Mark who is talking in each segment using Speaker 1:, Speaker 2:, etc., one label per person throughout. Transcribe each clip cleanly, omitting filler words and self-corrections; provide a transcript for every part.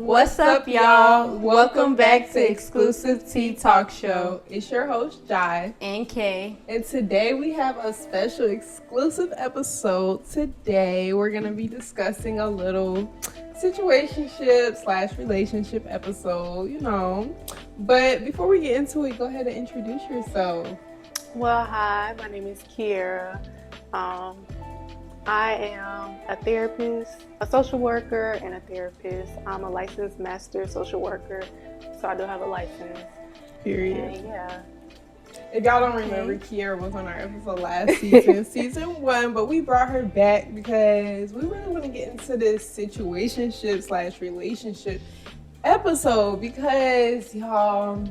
Speaker 1: What's up, y'all? Welcome back to Exclusive Tea Talk Show. It's your host, Jai.
Speaker 2: And Kay.
Speaker 1: And today we have a special exclusive episode. Today we're going to be discussing a little situationship / relationship episode, you know. But before we get into it, go ahead and introduce yourself.
Speaker 3: Well, hi, my name is Kiara. I am a therapist, a social worker, and a therapist. I'm a licensed master social worker, so I do have a license.
Speaker 1: Period.
Speaker 3: And yeah.
Speaker 1: If y'all don't remember, Kiara was on our episode last season, season 1, but we brought her back because we really want to get into this situationship / relationship episode because, y'all,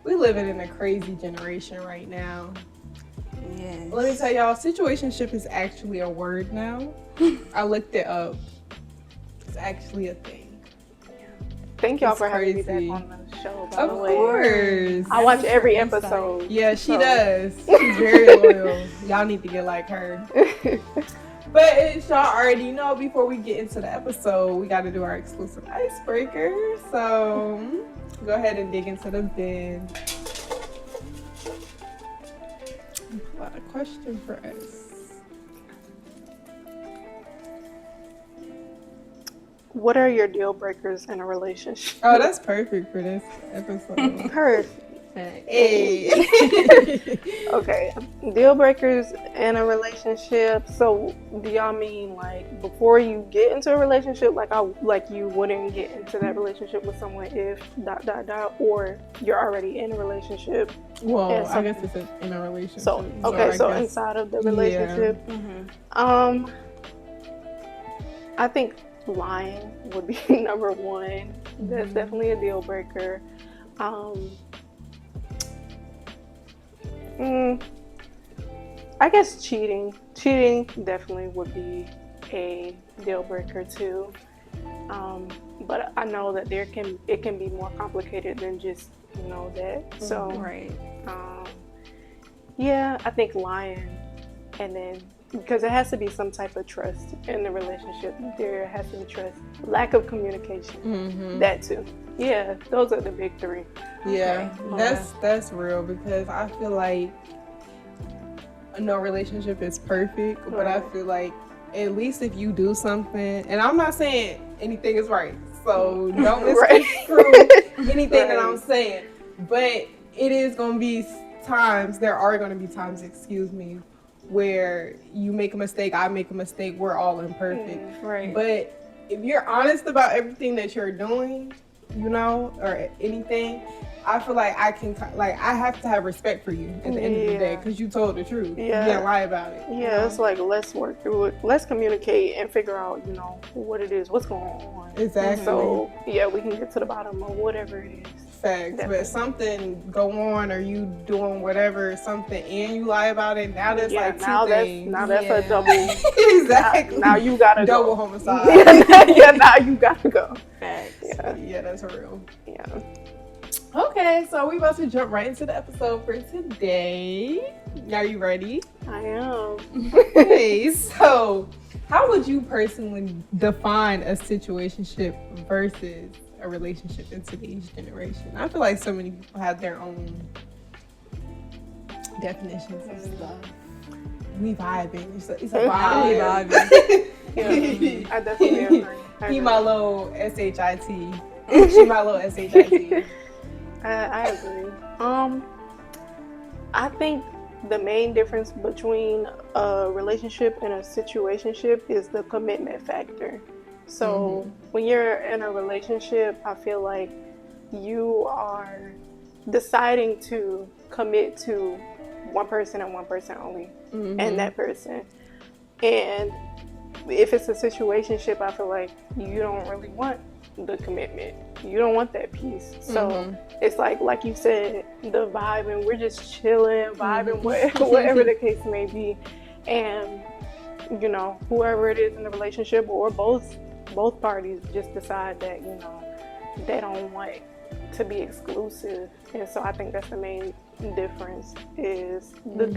Speaker 1: we living in a crazy generation right now.
Speaker 2: Yes.
Speaker 1: Let me tell y'all, situationship is actually a word now. I looked it up. It's actually a thing.
Speaker 3: Thank y'all
Speaker 1: It's
Speaker 3: for having me
Speaker 1: crazy.
Speaker 3: back on the show, by the
Speaker 1: Of
Speaker 3: way.
Speaker 1: course.
Speaker 3: I watch every episode.
Speaker 1: Yeah, she does. She's very loyal. Y'all need to get like her. But as y'all already know, before we get into the episode, we got to do our exclusive icebreaker. So go ahead and dig into the bin. Pull out a question for us.
Speaker 3: What are your deal breakers in a relationship?
Speaker 1: Oh, that's perfect for this episode.
Speaker 3: Perfect.
Speaker 1: Hey.
Speaker 3: Okay, deal breakers in a relationship. So, do y'all mean like before you get into a relationship, like you wouldn't get into that relationship with someone if ... or you're already in a relationship?
Speaker 1: Well, I guess it's in a relationship.
Speaker 3: So inside of the relationship, I think lying would be number one. That's definitely a deal breaker. I guess cheating definitely would be a deal breaker too. But I know that it can be more complicated than just that. So
Speaker 2: Right.
Speaker 3: yeah, I think lying, and then because it has to be some type of trust in the relationship. There has to be trust, lack of communication, that too. Yeah, those are the big three.
Speaker 1: Yeah,
Speaker 2: Okay.
Speaker 1: that's real because I feel like no relationship is perfect, but I feel like at least if you do something, and I'm not saying anything is right, so don't misconstrue anything that I'm saying, but it is going to be times, where you make a mistake, I make a mistake, we're all imperfect.
Speaker 2: Right.
Speaker 1: But if you're honest about everything that you're doing, or anything, I feel like I have to have respect for you at the end of the day because you told the truth.
Speaker 3: Yeah.
Speaker 1: You can't lie about it.
Speaker 3: Yeah, it's like, let's work through it. Let's communicate and figure out, what it is, what's going on.
Speaker 1: Exactly.
Speaker 3: So, yeah, we can get to the bottom of whatever it is.
Speaker 1: Facts.
Speaker 3: Definitely.
Speaker 1: But something go on or you doing whatever, something, and you lie about it, now that's like two things.
Speaker 3: Now that's a double.
Speaker 1: Exactly.
Speaker 3: Now you gotta
Speaker 1: double
Speaker 3: go.
Speaker 1: homicide.
Speaker 3: Yeah, now you gotta go.
Speaker 2: Facts.
Speaker 1: Yeah, that's real.
Speaker 3: Yeah.
Speaker 1: Okay, so we about to jump right into the episode for today. Are you ready?
Speaker 3: I am.
Speaker 1: Okay, so how would you personally define a situationship versus a relationship in today's generation? I feel like so many people have their own definitions of stuff. We vibing. It's a vibe.
Speaker 3: Yeah, I definitely agree.
Speaker 1: He my little SHIT. She my little SHIT.
Speaker 3: I agree. I think the main difference between a relationship and a situationship is the commitment factor. So when you're in a relationship, I feel like you are deciding to commit to one person and one person only, and that person. And if it's a situationship, I feel like you don't really want the commitment. You don't want that piece. So it's like you said, the vibe, and we're just chilling, vibing, whatever the case may be. And whoever it is in the relationship, or both parties, just decide that they don't want to be exclusive. And so I think that's the main difference, is the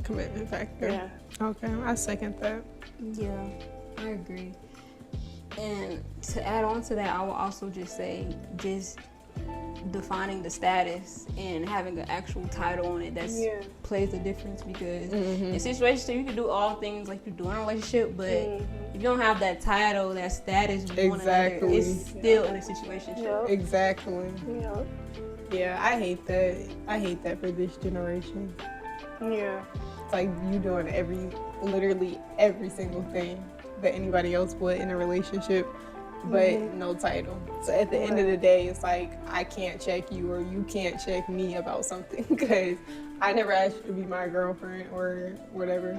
Speaker 3: commitment
Speaker 1: factor.
Speaker 3: Yeah.
Speaker 1: Okay, I second that.
Speaker 2: Yeah, I agree. And to add on to that, I will also just say, just defining the status and having an actual title on it plays a difference, because in situations you can do all things like you do in a relationship, but if you don't have that title, that status with one another, it's still in a situationship.
Speaker 3: Yep.
Speaker 1: Exactly.
Speaker 3: Yep.
Speaker 1: Yeah, I hate that. I hate that for this generation.
Speaker 3: Yeah.
Speaker 1: It's like you doing literally every single thing that anybody else would in a relationship, but no title. So at the end of the day, it's like I can't check you or you can't check me about something because I never asked you to be my girlfriend or whatever.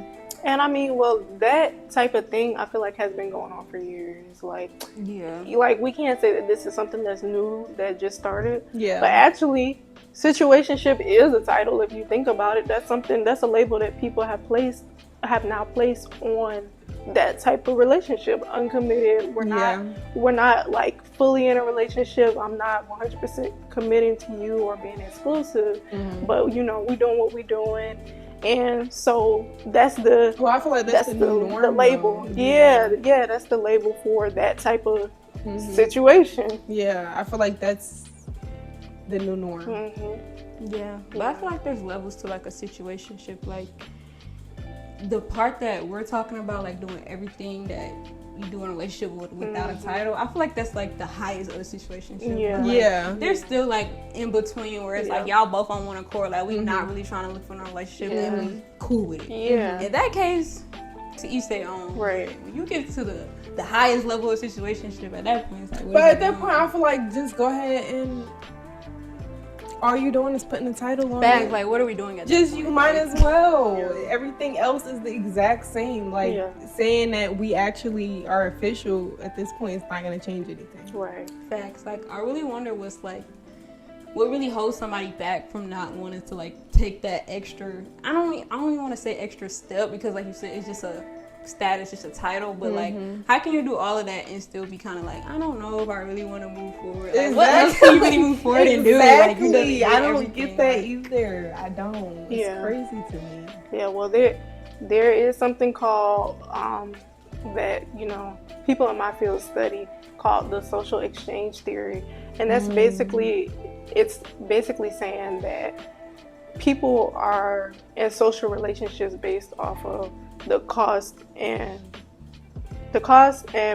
Speaker 3: And I mean, well, that type of thing I feel like has been going on for years. Like we can't say that this is something that's new, that just started. Yeah. But actually, situationship is a title if you think about it. That's a label that people have now placed on that type of relationship. Uncommitted. We're not like fully in a relationship. I'm not 100% committing to you or being exclusive, but we doing what we're doing. And so that's the
Speaker 1: I feel like that's the new norm,
Speaker 3: the label. Yeah, that's the label for that type of situation.
Speaker 1: Yeah, I feel like that's the new norm.
Speaker 2: Yeah, but I feel like there's levels to like a situationship. Like the part that we're talking about, like doing everything that you do in a relationship without a title, I feel like that's like the highest of the situationship.
Speaker 3: Yeah.
Speaker 2: There's still like in between where it's like y'all both on one accord, like we not really trying to look for a relationship and we cool with it.
Speaker 3: Yeah.
Speaker 2: In that case, to each their own.
Speaker 3: Right.
Speaker 2: When you get to the highest level of situationship, at that point, it's like,
Speaker 1: but at that point, I feel like just go ahead and all you doing is putting a title on it.
Speaker 2: Like, what are we doing at
Speaker 1: just
Speaker 2: that point?
Speaker 1: You might as well. Everything else is the exact same. Like saying that we actually are official at this point is not going to change anything.
Speaker 3: Right.
Speaker 2: Facts. Like, I really wonder what really holds somebody back from not wanting to like take that extra. I don't even want to say extra step, because like you said, it's just a status, just a title, but like how can you do all of that and still be kind of like, I don't know if I really want to move forward. Like, what else can you really move forward and do? Like,
Speaker 1: I don't get that either. I don't. It's crazy to me.
Speaker 3: Yeah, well, there is something called that people in my field study, called the social exchange theory, and that's basically saying that people are in social relationships based off of the cost and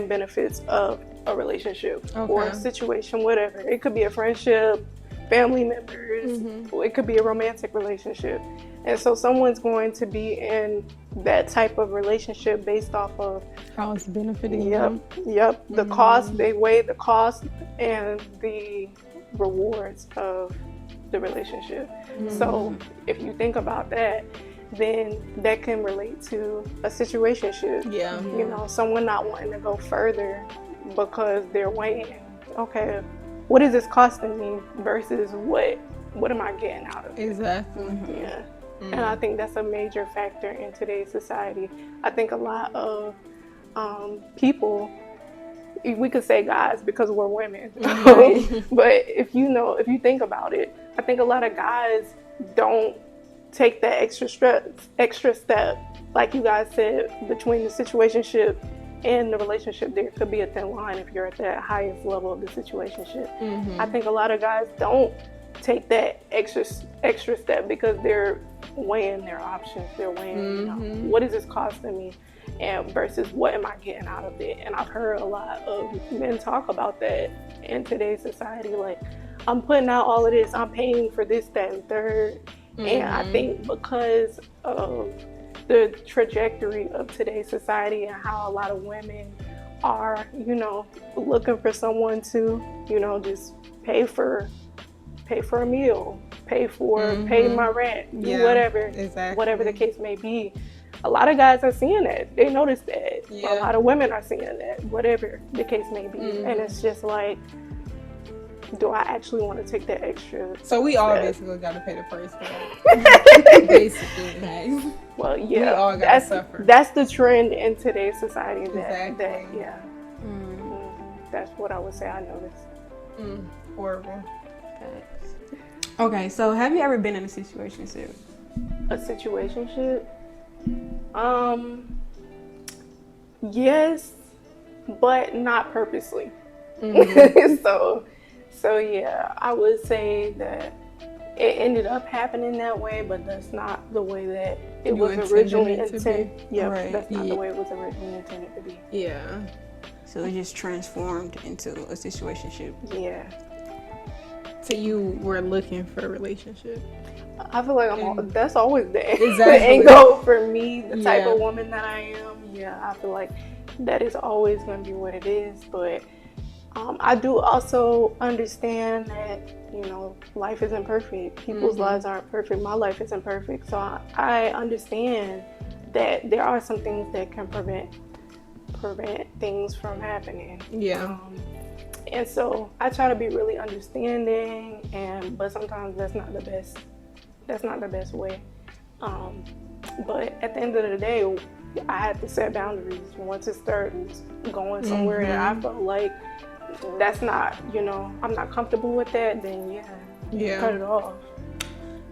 Speaker 3: benefits of a relationship or a situation, whatever. It could be a friendship, family members, or it could be a romantic relationship. And so someone's going to be in that type of relationship based off of
Speaker 1: how it's benefiting them.
Speaker 3: Yep. The cost, they weigh the cost and the rewards of the relationship. So if you think about that, then that can relate to a situationship. Yeah. Someone not wanting to go further because they're weighing, okay, what is this costing me versus what am I getting out of it?
Speaker 1: Exactly.
Speaker 3: Yeah. And I think that's a major factor in today's society. I think a lot of people, we could say guys because we're women, but if you think about it, I think a lot of guys don't take that extra step. Like you guys said, between the situationship and the relationship, there could be a thin line if you're at that highest level of the situationship. I think a lot of guys don't take that extra step because they're weighing their options. They're weighing, what is this costing me, and versus what am I getting out of it. And I've heard a lot of men talk about that in today's society. Like, I'm putting out all of this, I'm paying for this, that, and third. And I think because of the trajectory of today's society and how a lot of women are, looking for someone to, just pay for a meal, pay my rent, do whatever, whatever the case may be. A lot of guys are seeing that. They notice that. A lot of women are seeing that, whatever the case may be. And it's just like, do I actually want to take that extra
Speaker 1: So we all basically got to pay the price for that. Basically.
Speaker 3: Well, yeah.
Speaker 1: We all got to suffer.
Speaker 3: That's the trend in today's society.
Speaker 1: Exactly.
Speaker 3: That's what I would say I noticed.
Speaker 1: Horrible.
Speaker 2: Okay, so have you ever been in a situationship?
Speaker 3: A situationship? Yes but not purposely.
Speaker 1: Mm-hmm.
Speaker 3: So yeah, I would say that it ended up happening that way, but that's not the way that it was originally intended. Yeah,
Speaker 2: Right.
Speaker 3: that's not the way it was originally intended to be.
Speaker 1: Yeah.
Speaker 2: So it just transformed into a situationship.
Speaker 3: Yeah.
Speaker 1: So you were looking for a relationship.
Speaker 3: I feel like that's always the
Speaker 1: Exactly.
Speaker 3: end goal for me, the type
Speaker 1: Yeah.
Speaker 3: of woman that I am. Yeah, I feel like that is always going to be what it is. But I do also understand that, you know, life isn't perfect. People's lives aren't perfect. My life isn't perfect. So I understand that there are some things that can prevent things from happening.
Speaker 1: Yeah.
Speaker 3: And so I try to be really understanding, but sometimes that's not the best. That's not the best way. But at the end of the day, I had to set boundaries. Once it starts going somewhere and I felt like that's not, you know, I'm not comfortable with that, then yeah. Cut it off.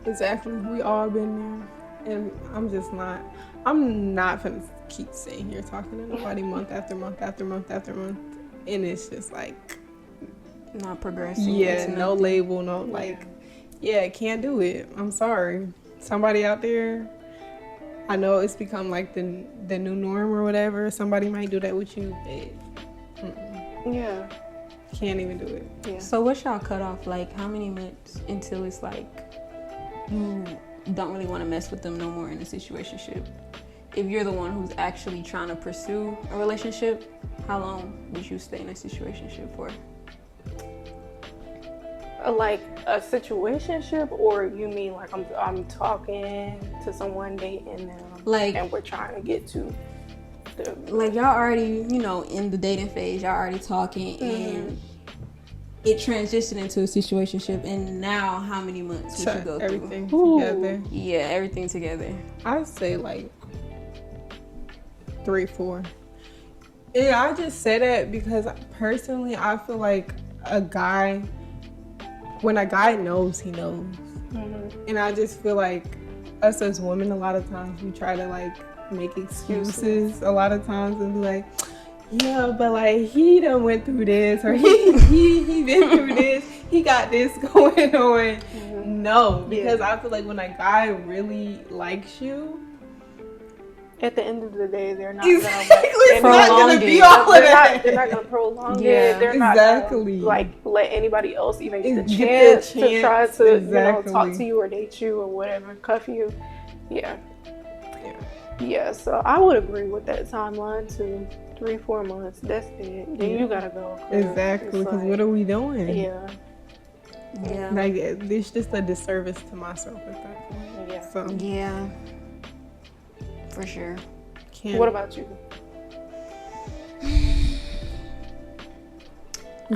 Speaker 1: Exactly. We all been there. And I'm not gonna keep sitting here talking to nobody month after month after month after month. And it's just like,
Speaker 2: not progressing.
Speaker 1: yeah, no label, no can't do it. I'm sorry. Somebody out there, I know it's become like the new norm or whatever. Somebody might do that with you, but
Speaker 3: yeah,
Speaker 1: can't even do it.
Speaker 3: Yeah.
Speaker 2: So what's y'all cutoff? Like, how many months until it's like you don't really want to mess with them no more in a situationship? If you're the one who's actually trying to pursue a relationship, how long would you stay in a situationship for?
Speaker 3: Like a situationship, or you mean like I'm talking to someone, dating them,
Speaker 2: like,
Speaker 3: and we're trying to get to the
Speaker 2: like y'all already, you know, in the dating phase, y'all already talking, and it transitioned into a situationship, and now how many months would you go
Speaker 1: everything
Speaker 2: through?
Speaker 1: together?
Speaker 2: Yeah, everything together.
Speaker 1: I'd say like 3-4. Yeah, I just say that because personally I feel like when a guy knows, he knows. And I just feel like us as women, a lot of times we try to like make excuses a lot of times and be like, yeah, but like he done went through this, or he been through this, he got this going on. No, because I feel like when a guy really likes you,
Speaker 3: at the end of the day, they're not
Speaker 1: it's not gonna be all of that.
Speaker 3: They're not gonna prolong
Speaker 2: Yeah,
Speaker 3: it. They're not gonna, like, let anybody else even get the chance to try to you know, talk to you or date you or whatever, cuff you. Yeah. So I would agree with that timeline too. 3-4 months. That's it. Then you gotta go.
Speaker 1: Exactly. Because what are we doing?
Speaker 3: Yeah.
Speaker 1: Like, it's just a disservice to myself at that point.
Speaker 3: Yeah.
Speaker 1: So
Speaker 2: Yeah. For sure.
Speaker 3: What about you?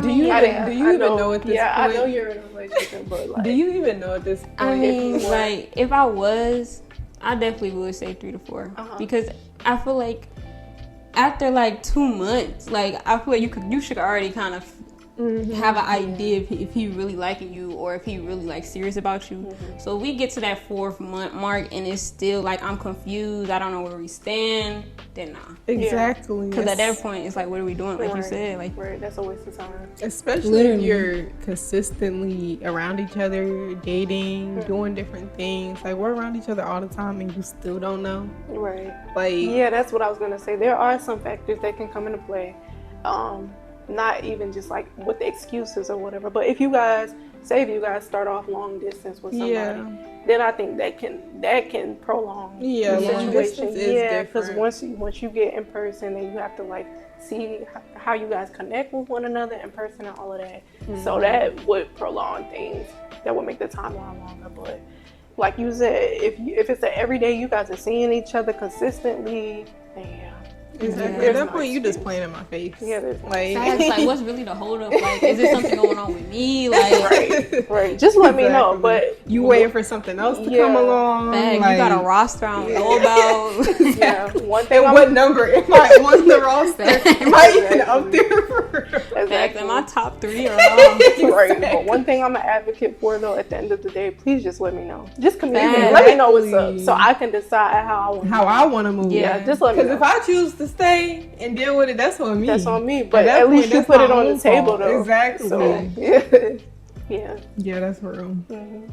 Speaker 1: Do you even know at this point?
Speaker 3: Yeah, I know you're in a relationship, but like,
Speaker 1: do you even know at this point?
Speaker 2: I mean, like, if I was, I definitely would say 3 to 4 because I feel like after like 2 months, like I feel like you should already kind of have an idea if he really liking you or if he really like serious about you. So if we get to that 4th month mark and it's still like I'm confused, I don't know where we stand, then nah.
Speaker 1: Exactly.
Speaker 2: Because at that point it's like, what are we doing? Like you said, like
Speaker 3: that's a waste of time.
Speaker 1: Especially if you're consistently around each other, dating, doing different things. Like we're around each other all the time and you still don't know.
Speaker 3: Right.
Speaker 1: Like,
Speaker 3: yeah, that's what I was gonna say. There are some factors that can come into play. Not even just like with the excuses or whatever, but if you guys start off long distance with somebody, then I think that can prolong the situation. Yeah, because once you get in person, then you have to like see how you guys connect with one another in person and all of that. So that would prolong things. That would make the timeline longer. But like you said, if it's that every day you guys are seeing each other consistently, then yeah.
Speaker 1: Exactly. At that point, you just playing in my face.
Speaker 3: Yeah,
Speaker 2: like what's really the hold up? Like, is there something going on with me? Like,
Speaker 3: right. Just let me know. But
Speaker 1: you waiting for something else to come along?
Speaker 2: Like, you got a roster I don't know about.
Speaker 3: Yeah. One thing.
Speaker 1: What number am I on the roster? Am I even up there?
Speaker 2: Exactly. My top 3 are all
Speaker 3: right. But one thing I'm an advocate for, though, at the end of the day, please just let me know. Just communicate. Let me know what's up, so I can decide how I want to move.
Speaker 1: Move.
Speaker 3: Yeah. Just let me know.
Speaker 1: Because if I choose to to stay and deal with it, that's on me.
Speaker 3: That's on me. But at least you put it on the table, though.
Speaker 1: Exactly.
Speaker 3: So, yeah.
Speaker 1: Yeah, that's real.
Speaker 3: Mm-hmm.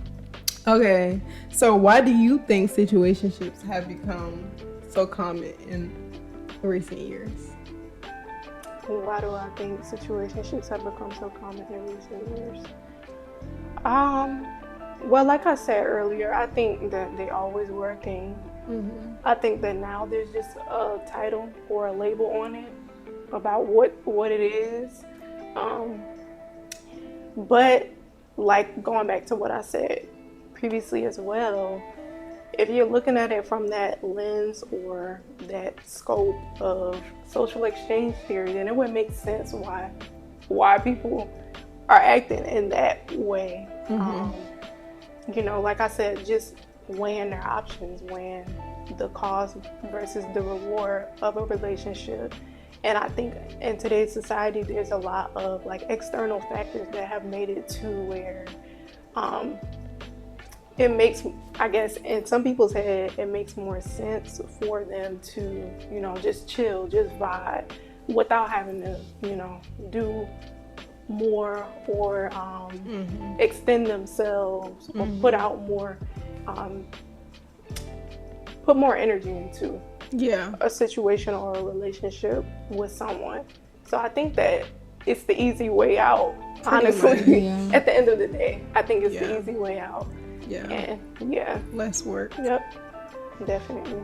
Speaker 1: Okay, so why do you think situationships have become so common in recent years?
Speaker 3: Why do I think situationships have become so common in recent years? Well, like I said earlier, I think that they always were a thing.
Speaker 1: Mm-hmm.
Speaker 3: I think that now there's just a title or a label on it about what it is. But like going back to what I said previously as well, if you're looking at it from that lens or that scope of social exchange theory, then it would make sense why people are acting in that way. You know, like I said, just weighing their options, weighing the cost versus the reward of a relationship. And I think in today's society, there's a lot of like external factors that have made it to where it makes, I guess, in some people's head, it makes more sense for them to, you know, just chill, just vibe without having to, you know, do more or extend themselves or put out more, put more energy into a situation or a relationship with someone. So I think that it's the easy way out, honestly. At the end of the day, I think it's the easy way out. And
Speaker 1: less work.
Speaker 3: Yep, definitely.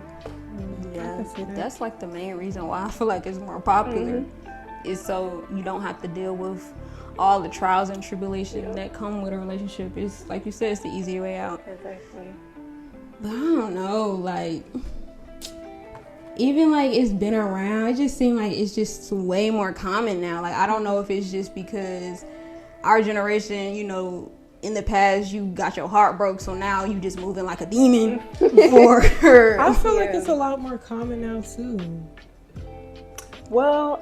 Speaker 2: Yeah, that's like the main reason why I feel like it's more popular. Is so you don't have to deal with all the trials and tribulations that come with a relationship. It's like you said, it's the easier way out.
Speaker 3: Exactly.
Speaker 2: But I don't know, like, even like it's been around, it just seems like it's just way more common now. Like, I don't know if it's just because our generation, you know, in the past you got your heart broke, so now you just moving like a demon for her.
Speaker 1: I feel like it's a lot more common now too.
Speaker 3: Well,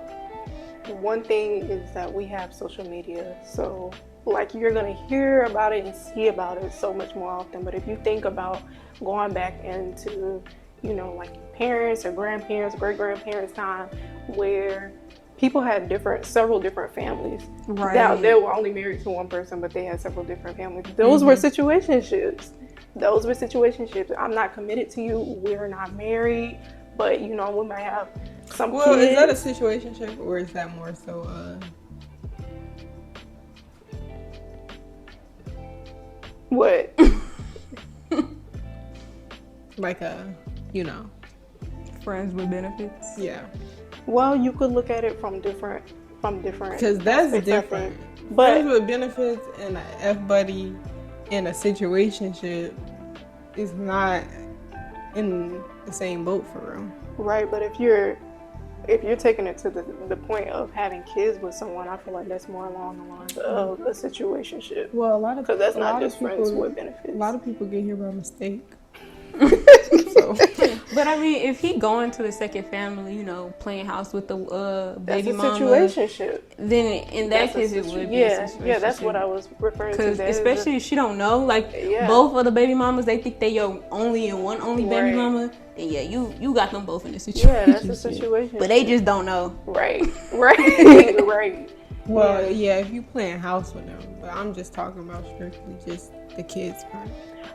Speaker 3: one thing is that we have social media, so like you're gonna hear about it and see about it so much more often. But if you think about going back into, you know, like parents or grandparents, great-grandparents' time, where people had several different families.
Speaker 2: Right.
Speaker 3: Now, they were only married to one person, but they had several different families. Those were situationships. Those were situationships. I'm not committed to you. We're not married, but, you know, we might have some kids.
Speaker 1: Well, is that a situationship or is that more so
Speaker 3: What?
Speaker 1: like a, you know,
Speaker 2: friends with benefits?
Speaker 1: Yeah.
Speaker 3: Well, you could look at it from different
Speaker 1: because that's different.
Speaker 3: But
Speaker 1: friends with benefits and an F buddy in a situationship is not in the same boat for real.
Speaker 3: Right, but if you're taking it to the point of having kids with someone, I feel like that's more along the lines of a situationship.
Speaker 1: Well, a lot of
Speaker 3: because that's not just friends with benefits.
Speaker 1: A lot of people get here by mistake.
Speaker 2: So. But I mean, if he going to the second family, you know, playing house with the baby mama,
Speaker 3: situationship.
Speaker 2: Then in that case, it would be a situationship.
Speaker 3: Yeah, that's what I was referring to.
Speaker 2: Because especially if she don't know, like both of the baby mamas, they think they your only and one only baby mama. Then you got them both in the situation.
Speaker 3: Yeah, that's a situation.
Speaker 2: But they just don't know.
Speaker 3: Right. Right.
Speaker 1: Well, if you playing house with them, but I'm just talking about strictly just the kids part.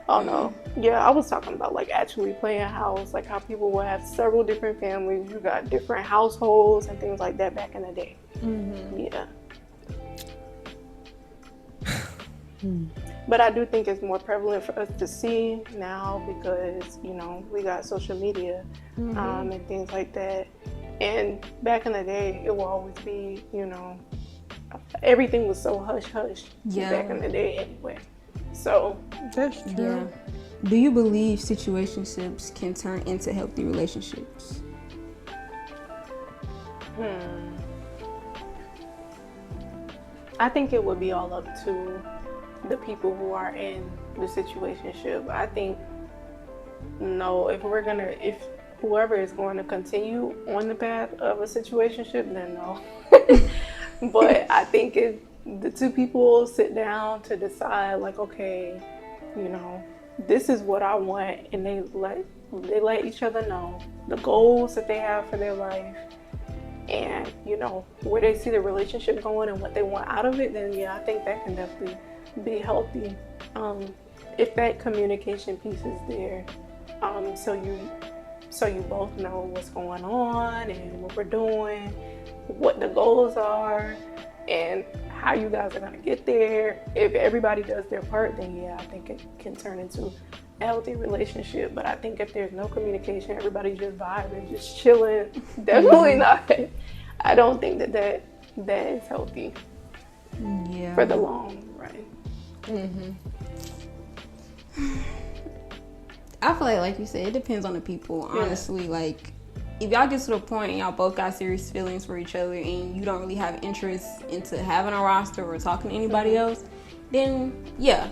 Speaker 3: Oh no. Yeah, I was talking about like actually playing house, like how people will have several different families. You got different households and things like that back in the day. Yeah. But I do think it's more prevalent for us to see now because, you know, we got social media and things like that. And back in the day, it will always be, you know, everything was so hush-hush back in the day anyway. So
Speaker 1: that's true.
Speaker 2: Yeah. Do you believe situationships can turn into healthy relationships?
Speaker 3: I think it would be all up to the people who are in the situationship. I think no, if whoever is going to continue on the path of a situationship, then no. But I think if the two people sit down to decide, like, okay, you know, this is what I want, and they they let each other know the goals that they have for their life, and you know where they see the relationship going and what they want out of it, then yeah, I think that can definitely be healthy. If that communication piece is there, so you both know what's going on and what we're doing, what the goals are, and how you guys are gonna get there. If everybody does their part, then yeah, I think it can turn into a healthy relationship. But I think if there's no communication, everybody just vibing, just chilling, definitely not. I don't think that is healthy.
Speaker 2: Yeah.
Speaker 3: For the long run.
Speaker 2: I feel like you said, it depends on the people. Honestly, like if y'all get to the point and y'all both got serious feelings for each other and you don't really have interest into having a roster or talking to anybody else, then yeah.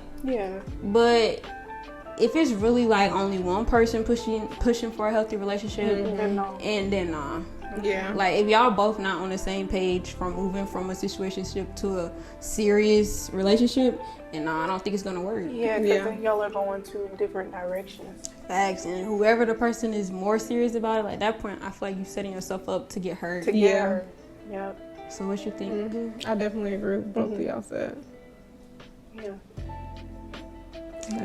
Speaker 2: But if it's really like only one person pushing for a healthy relationship, and then nah.
Speaker 1: Yeah.
Speaker 2: Like if y'all both not on the same page from moving from a situationship to a serious relationship, and I don't think it's gonna work.
Speaker 3: Yeah, because y'all are going two different directions.
Speaker 2: Facts, and whoever the person is more serious about it, like at that point, I feel like you're setting yourself up to get hurt.
Speaker 3: Yeah.
Speaker 2: So what you think?
Speaker 1: I definitely agree with both of y'all said.
Speaker 3: Yeah.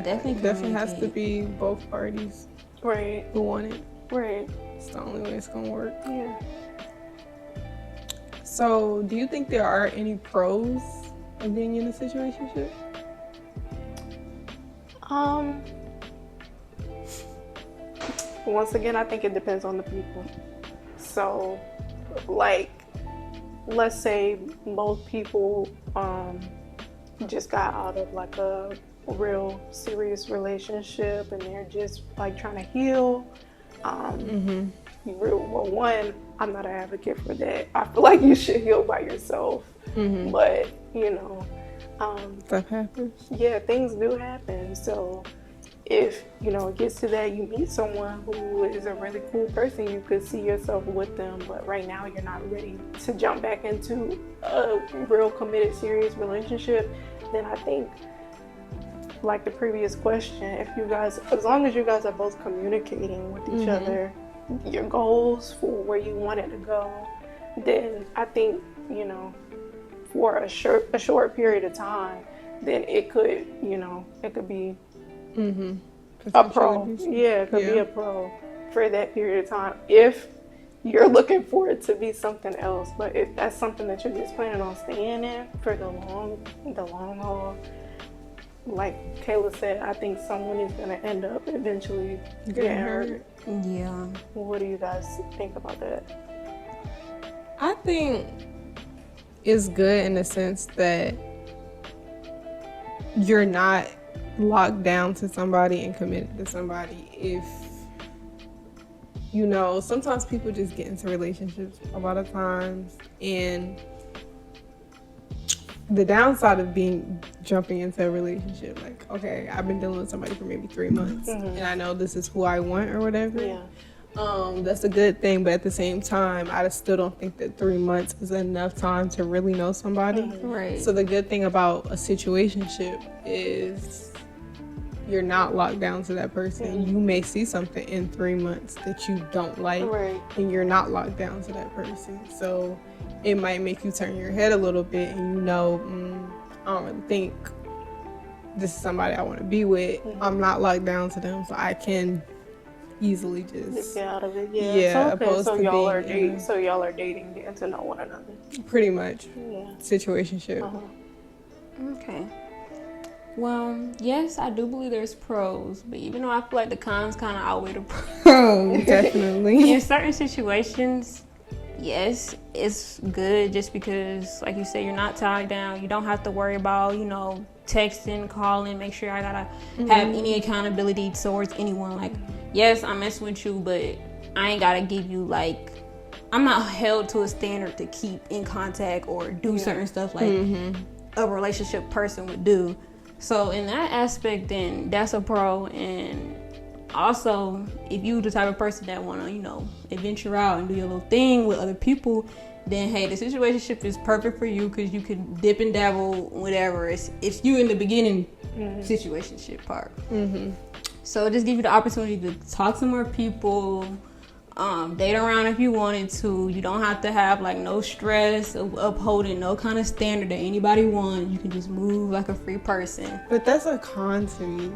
Speaker 2: Definitely
Speaker 1: has to be both parties.
Speaker 3: Right.
Speaker 1: Who want it.
Speaker 3: Right.
Speaker 1: It's the only way it's gonna work.
Speaker 3: Yeah.
Speaker 1: So, do you think there are any pros of being in a situationship?
Speaker 3: Once again, I think it depends on the people. So, like, let's say both people just got out of like a real serious relationship and they're just like trying to heal. Well, one, I'm not an advocate for that. I feel like you should heal by yourself. But you know,
Speaker 1: Stuff happens.
Speaker 3: Yeah, things do happen. So if you know it gets to that, you meet someone who is a really cool person, you could see yourself with them. But right now, you're not ready to jump back into a real committed, serious relationship. Then I think, like the previous question, if you guys, as long as you guys are both communicating with each other, your goals for where you want it to go, then I think, you know, for a short period of time, then it could, you know, it could be a pro. Yeah, it could be a pro for that period of time if you're looking for it to be something else. But if that's something that you're just planning on staying in for the long haul, like Kayla said, I think someone is going to end up eventually getting hurt.
Speaker 2: Yeah.
Speaker 3: What do you guys think about that?
Speaker 1: I think it's good in the sense that you're not locked down to somebody and committed to somebody. If, you know, sometimes people just get into relationships a lot of times, and the downside of jumping into a relationship, like, okay, I've been dealing with somebody for maybe 3 months and I know this is who I want or whatever.
Speaker 3: Yeah.
Speaker 1: That's a good thing, but at the same time, I still don't think that 3 months is enough time to really know somebody.
Speaker 2: Right.
Speaker 1: So the good thing about a situationship is you're not locked down to that person. You may see something in 3 months that you don't like, and you're not locked down to that person. So it might make you turn your head a little bit, and you know, I don't really think this is somebody I want to be with. I'm not locked down to them, so I can easily just
Speaker 3: get out of it. Yeah. So, okay. So y'all are dating.
Speaker 1: So
Speaker 3: y'all are dating, getting to know one another.
Speaker 1: Pretty much.
Speaker 3: Yeah.
Speaker 1: Situationship.
Speaker 2: Okay. Well, yes, I do believe there's pros, but even though I feel like the cons kind of outweigh the pros,
Speaker 1: definitely.
Speaker 2: In certain situations, yes, it's good just because, like you said, you're not tied down. You don't have to worry about, you know, texting, calling, make sure I gotta have any accountability towards anyone. Like, yes, I'm messing with you, but I ain't gotta give you, like, I'm not held to a standard to keep in contact or do certain stuff like a relationship person would do. So in that aspect, then that's a pro. And also, if you the type of person that want to, you know, adventure out and do your little thing with other people, then hey, the situationship is perfect for you because you can dip and dabble, whatever. It's you in the beginning situationship part. So just give you the opportunity to talk to more people, date around if you wanted to. You don't have to have like no stress of upholding no kind of standard that anybody wants. You can just move like a free person.
Speaker 1: But that's a con to me.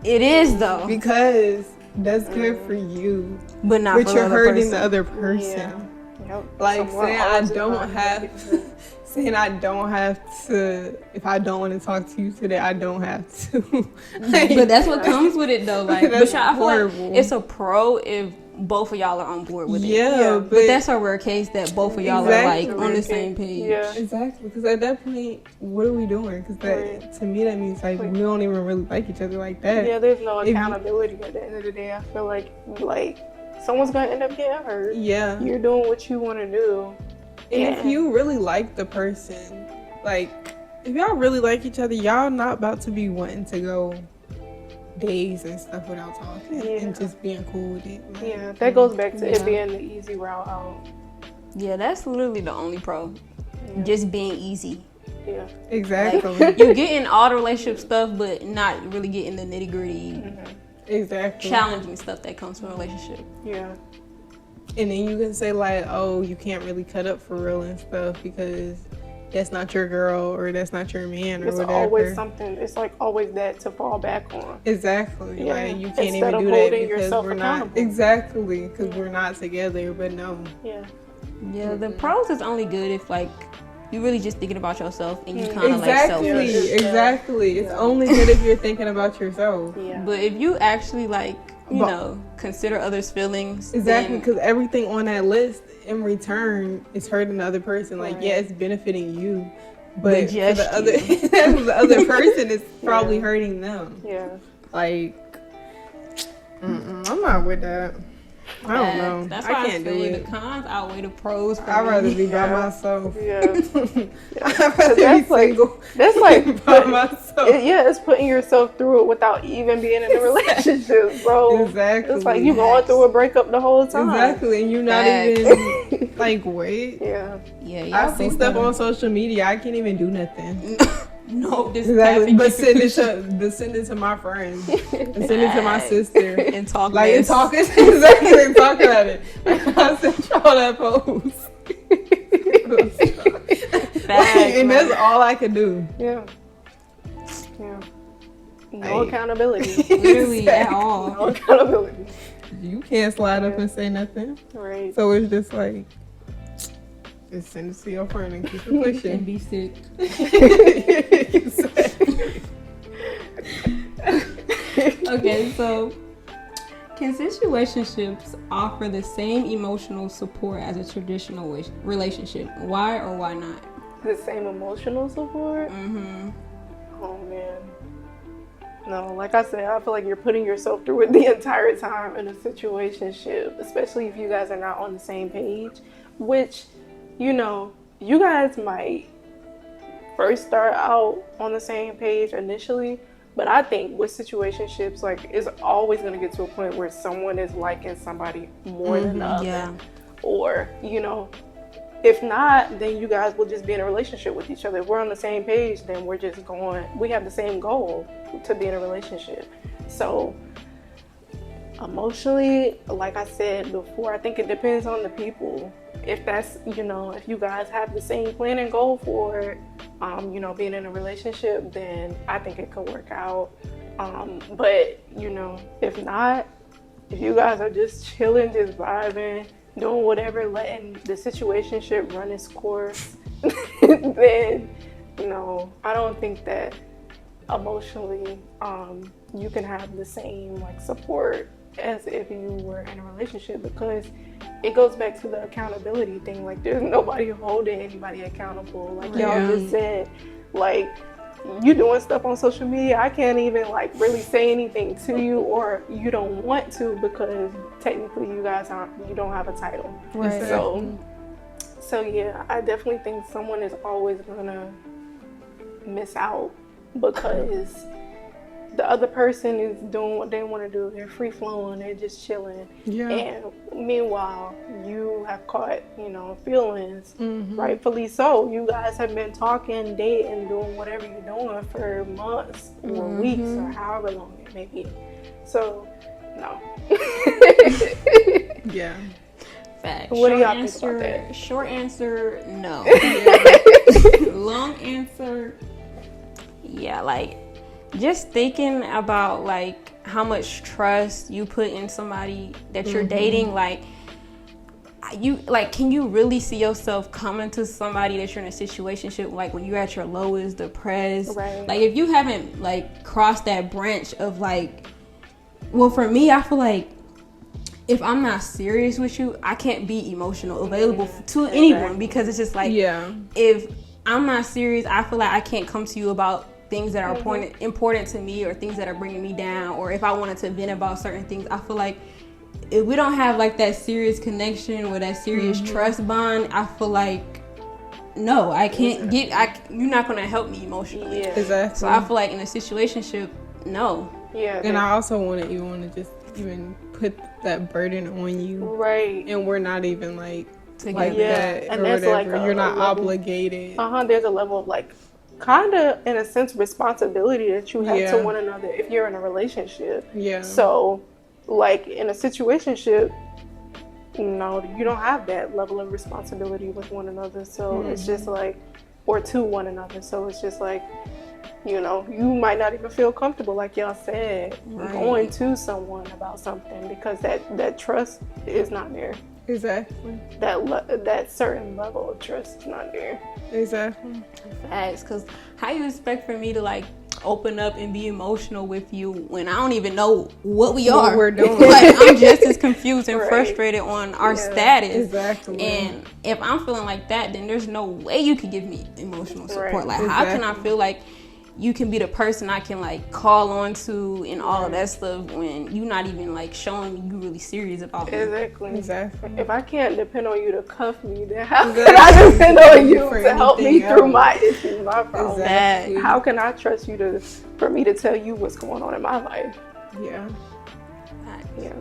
Speaker 2: It is though,
Speaker 1: Because that's good for you.
Speaker 2: but not
Speaker 1: But
Speaker 2: for
Speaker 1: you're
Speaker 2: the other
Speaker 1: hurting
Speaker 2: person.
Speaker 1: the other person.
Speaker 3: Yeah. Yep.
Speaker 1: Like
Speaker 3: Someone
Speaker 1: saying
Speaker 3: always
Speaker 1: I don't
Speaker 3: involved.
Speaker 1: have saying I don't have to, if I don't want to talk to you today, I don't have to. Like,
Speaker 2: But that's what comes with it though. Like,
Speaker 1: That's
Speaker 2: but I feel like
Speaker 1: horrible.
Speaker 2: it's a pro if both of y'all are on board with it.
Speaker 1: yeah,
Speaker 2: But that's a rare case that both of y'all are like
Speaker 1: Exactly.
Speaker 2: on the same page.
Speaker 3: Yeah.
Speaker 1: exactly, because at that point, what are we doing? Because
Speaker 3: Right.
Speaker 1: to me, that means like we don't even really like each other like that.
Speaker 3: Yeah, there's no
Speaker 1: If you-
Speaker 3: accountability at the end of the day. I feel like someone's gonna end up getting hurt.
Speaker 1: Yeah.
Speaker 3: You're doing what you want to do.
Speaker 1: And if you really like the person, like if y'all really like each other, y'all not about to be wanting to go days and stuff without talking and just being cool with it. Like,
Speaker 3: Yeah, that goes back to
Speaker 2: Yeah.
Speaker 3: it being the easy route out.
Speaker 2: Yeah, that's literally the only pro.
Speaker 3: Yeah.
Speaker 2: Just being easy.
Speaker 3: Yeah.
Speaker 1: Exactly.
Speaker 2: You're getting all the relationship stuff, but not really getting the nitty gritty,
Speaker 1: Exactly.
Speaker 2: challenging stuff that comes from a relationship.
Speaker 3: Yeah.
Speaker 1: And then you can say like, oh, you can't really cut up for real and stuff because that's not your girl or that's not your man or
Speaker 3: It's
Speaker 1: whatever.
Speaker 3: always something. It's like always that to fall back on.
Speaker 1: Exactly.
Speaker 3: Yeah.
Speaker 1: Like you can't
Speaker 3: Instead
Speaker 1: even
Speaker 3: of
Speaker 1: do that
Speaker 3: holding
Speaker 1: because
Speaker 3: yourself
Speaker 1: we're not
Speaker 3: accountable.
Speaker 1: exactly because we're not together. But no.
Speaker 3: Yeah.
Speaker 2: Yeah, the pros is only good if like you're really just thinking about yourself and you kind of like
Speaker 1: Exactly.
Speaker 2: selfish.
Speaker 1: Exactly. It's only good if you're thinking about yourself.
Speaker 3: Yeah.
Speaker 2: But if you actually like, you
Speaker 1: But-
Speaker 2: know, consider others' feelings,
Speaker 1: Exactly,
Speaker 2: then-
Speaker 1: because everything on that list in return is hurting the other person. Like,
Speaker 3: Right.
Speaker 1: yeah, it's benefiting you,
Speaker 2: But
Speaker 1: but for
Speaker 2: just
Speaker 1: the other, the other person is probably hurting them.
Speaker 3: Yeah.
Speaker 1: Like, I'm not with that. I don't know.
Speaker 2: That's
Speaker 1: I
Speaker 2: why
Speaker 1: can't
Speaker 2: I
Speaker 1: do
Speaker 2: say
Speaker 1: it.
Speaker 2: the cons outweigh the pros. For
Speaker 1: I'd rather
Speaker 2: me.
Speaker 1: be by
Speaker 3: Yeah.
Speaker 1: myself.
Speaker 3: Yeah.
Speaker 1: I'd rather be
Speaker 3: That's like-
Speaker 1: single.
Speaker 3: That's like
Speaker 1: by myself.
Speaker 3: yeah, it's putting yourself through it without even being in a relationship, bro.
Speaker 1: Exactly.
Speaker 3: It's like you going through a breakup the whole time.
Speaker 1: Exactly, and you're not
Speaker 2: Facts.
Speaker 1: even like, wait.
Speaker 3: Yeah.
Speaker 2: Yeah,
Speaker 1: I
Speaker 2: y'all
Speaker 1: see
Speaker 2: both
Speaker 1: stuff
Speaker 2: gotta-
Speaker 1: on social media. I can't even do nothing.
Speaker 2: No, this
Speaker 1: Exactly, but
Speaker 2: send
Speaker 1: send it to my friends, and send it to my sister.
Speaker 2: and talk
Speaker 1: Like and
Speaker 2: mess.
Speaker 1: talking, exactly, and talk about it. Like, I sent y'all that post,
Speaker 2: Facts,
Speaker 1: and that's
Speaker 2: like-
Speaker 1: all I could do.
Speaker 3: Yeah. Yeah. No
Speaker 1: Like-
Speaker 3: accountability.
Speaker 2: Literally at
Speaker 1: Exactly.
Speaker 2: all.
Speaker 3: No accountability.
Speaker 1: You can't slide up and say nothing,
Speaker 3: Right.
Speaker 1: so it's just like, just send it to your friend and keep it
Speaker 2: And
Speaker 1: pushing.
Speaker 2: be sick.
Speaker 1: Exactly.
Speaker 2: Okay, so can situationships offer the same emotional support as a traditional relationship? Why or why not?
Speaker 3: The same emotional support?
Speaker 2: Mm-hmm.
Speaker 3: Oh man. No, like I said, I feel like you're putting yourself through it the entire time in a situationship, especially if you guys are not on the same page, which, you know, you guys might first start out on the same page initially, but I think with situationships, like, it's always going to get to a point where someone is liking somebody more than the other.
Speaker 2: Yeah.
Speaker 3: Or, you know, if not, then you guys will just be in a relationship with each other. If we're on the same page, then we're just we have the same goal to be in a relationship. So emotionally, like I said before, I think it depends on the people. If that's, you know, if you guys have the same plan and goal for, you know, being in a relationship, then I think it could work out. But, you know, if not, if you guys are just chilling, just vibing, doing whatever, letting the situationship run its course, then, you know, I don't think that emotionally you can have the same like support as if you were in a relationship, because it goes back to the accountability thing. Like, there's nobody holding anybody accountable. Like y'all just said, like, you doing stuff on social media, I can't even like really say anything to you, or you don't want to, because technically you don't have a title.
Speaker 2: Right.
Speaker 3: So yeah, I definitely think someone is always gonna miss out because the other person is doing what they want to do. They're free flowing, they're just chilling.
Speaker 1: Yeah.
Speaker 3: And meanwhile, you have caught, you know, feelings,
Speaker 1: Mm-hmm.
Speaker 3: rightfully so. You guys have been talking, dating, doing whatever you're doing for months or weeks or however long it may be. So, no.
Speaker 1: Yeah.
Speaker 2: Fact.
Speaker 3: What do y'all
Speaker 2: answer,
Speaker 3: think about that?
Speaker 2: Short answer, no. Long answer, yeah. Like, just thinking about like how much trust you put in somebody that you're dating, like can you really see yourself coming to somebody that you're in a situationship, like when you're at your lowest, depressed?
Speaker 3: Right.
Speaker 2: Like, if you haven't like crossed that branch of like, well, for me, I feel like if I'm not serious with you, I can't be emotional available to anyone, because it's just like, if I'm not serious, I feel like I can't come to you about things that are important to me, or things that are bringing me down, or if I wanted to vent about certain things. I feel like if we don't have like that serious connection or that serious trust bond, I feel like no, I can't you're not gonna help me emotionally.
Speaker 3: Yeah.
Speaker 1: Exactly.
Speaker 2: So I feel like in a situationship, no.
Speaker 3: Yeah.
Speaker 1: And I also want to just even put that burden on you,
Speaker 3: right.
Speaker 1: And we're not even like
Speaker 2: Together.
Speaker 1: that,
Speaker 3: and
Speaker 1: or
Speaker 3: that's
Speaker 1: whatever.
Speaker 3: like
Speaker 1: You're not
Speaker 3: a level,
Speaker 1: obligated.
Speaker 3: There's a level of like, kind of in a sense, responsibility that you have to one another if you're in a relationship.
Speaker 1: Yeah.
Speaker 3: So, like in a situationship, no, you don't have that level of responsibility with one another. So it's just like, or to one another. So it's just like, you know, you might not even feel comfortable, like y'all said, going to someone about something, because that trust is not there.
Speaker 1: Exactly.
Speaker 3: That certain level of trust is not there.
Speaker 1: Exactly.
Speaker 2: Facts. Because how you expect for me to like open up and be emotional with you when I don't even know what we are?
Speaker 1: We're doing.
Speaker 2: Like, I'm just as confused and frustrated on our status.
Speaker 1: Exactly.
Speaker 2: And if I'm feeling like that, then there's no way you can give me emotional support.
Speaker 3: Right.
Speaker 2: Like, how can I feel like you can be the person I can like call on to and all of that stuff when you're not even like showing me you really serious about me?
Speaker 3: Exactly. If I can't depend on you to cuff me, then how can I depend on you to help me through my issues, my problems?
Speaker 2: Exactly.
Speaker 3: How can I trust you for me to tell you what's going on in my life?
Speaker 1: Yeah.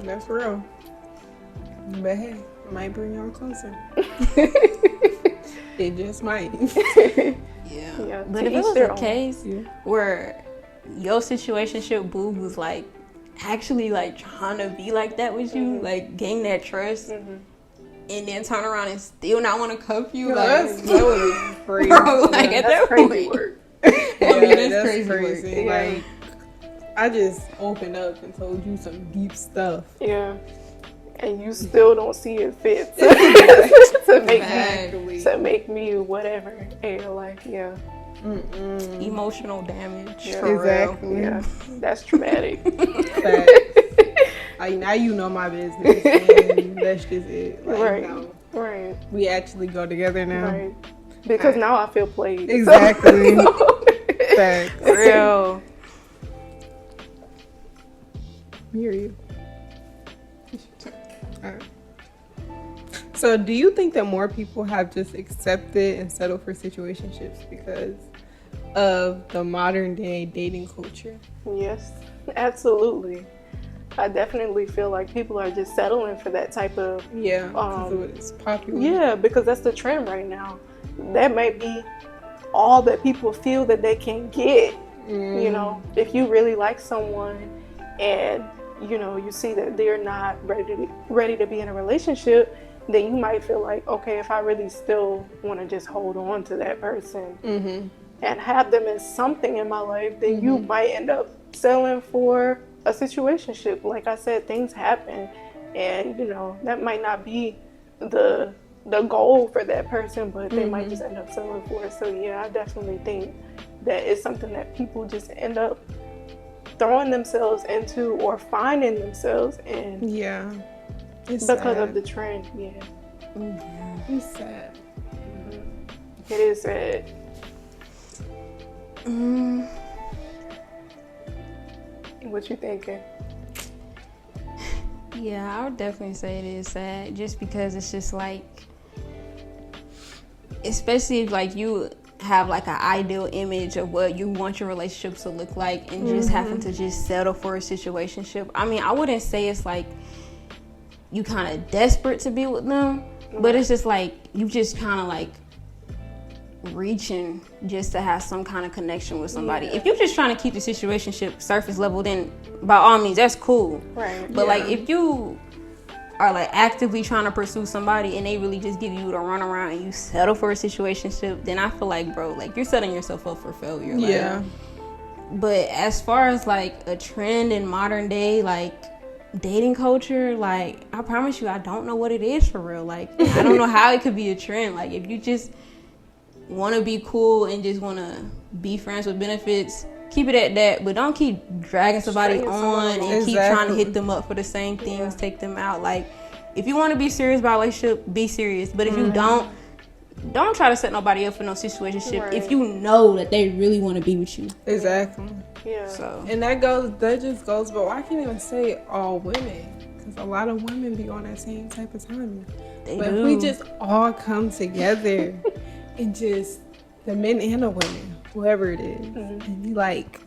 Speaker 1: That's real. But hey, it might bring y'all closer. It just might.
Speaker 2: Yeah. But if it was a case where your situationship boo was like actually like trying to be like that with you, like gain that trust, and then turn around and still not want to cuff you,
Speaker 1: that would be crazy.
Speaker 2: Bro, like at that
Speaker 3: crazy
Speaker 2: point,
Speaker 3: work.
Speaker 2: that's crazy.
Speaker 1: Like, I just opened up and told you some deep stuff.
Speaker 3: Yeah. And you still don't see it fit to make me whatever in your life. Yeah.
Speaker 2: Emotional damage.
Speaker 3: Yeah.
Speaker 1: Exactly.
Speaker 3: Yeah. That's traumatic.
Speaker 1: Like, now you know my business, and that's just it. Like,
Speaker 3: Right.
Speaker 1: We actually go together now.
Speaker 3: Right. Because now I feel played.
Speaker 1: Exactly. Facts.
Speaker 3: Real.
Speaker 1: Hear you. Alright. So, do you think that more people have just accepted and settled for situationships because of the modern day dating culture?
Speaker 3: Yes, absolutely. I definitely feel like people are just settling for that type of
Speaker 1: it's popular.
Speaker 3: Yeah, because that's the trend right now. That might be all that people feel that they can get. You know, if you really like someone and you know, you see that they're not ready to be in a relationship, then you might feel like, okay, if I really still want to just hold on to that person and have them as something in my life, then you might end up settling for a situationship. Like I said, things happen, and you know, that might not be the goal for that person, but they might just end up settling for it. So yeah, I definitely think that it's something that people just end up throwing themselves into or finding themselves in.
Speaker 1: It's
Speaker 3: because
Speaker 1: sad.
Speaker 3: of the trend.
Speaker 1: It's sad.
Speaker 3: It is sad. What you thinking?
Speaker 2: Yeah, I would definitely say it is sad, just because it's just like, especially if like you have like an ideal image of what you want your relationships to look like, and just having to just settle for a situationship. I mean, I wouldn't say it's like you kind of desperate to be with them, but it's just like you just kind of like reaching just to have some kind of connection with somebody. If you're just trying to keep the situationship surface level, then by all means, that's cool.
Speaker 3: Right.
Speaker 2: But like, if you are like actively trying to pursue somebody and they really just give you the runaround and you settle for a situationship, then I feel like, bro, like you're setting yourself up for failure. Like,
Speaker 1: Yeah.
Speaker 2: But as far as like a trend in modern day, like dating culture, like I promise you, I don't know what it is for real. Like I don't know how it could be a trend. Like if you just want to be cool and just want to be friends with benefits, keep it at that. But don't keep dragging somebody on and keep trying to hit them up for the same things, take them out. Like if you want to be serious about a relationship, be serious. But if you don't try to set nobody up for no situationship if you know that they really want to be with you.
Speaker 1: Exactly.
Speaker 3: Yeah.
Speaker 2: So
Speaker 1: And that just goes, but I can't even say all women, because a lot of women be on that same type of timing.
Speaker 2: they
Speaker 1: But
Speaker 2: do.
Speaker 1: if we just all come together and just, the men and the women, whoever it is, and be like,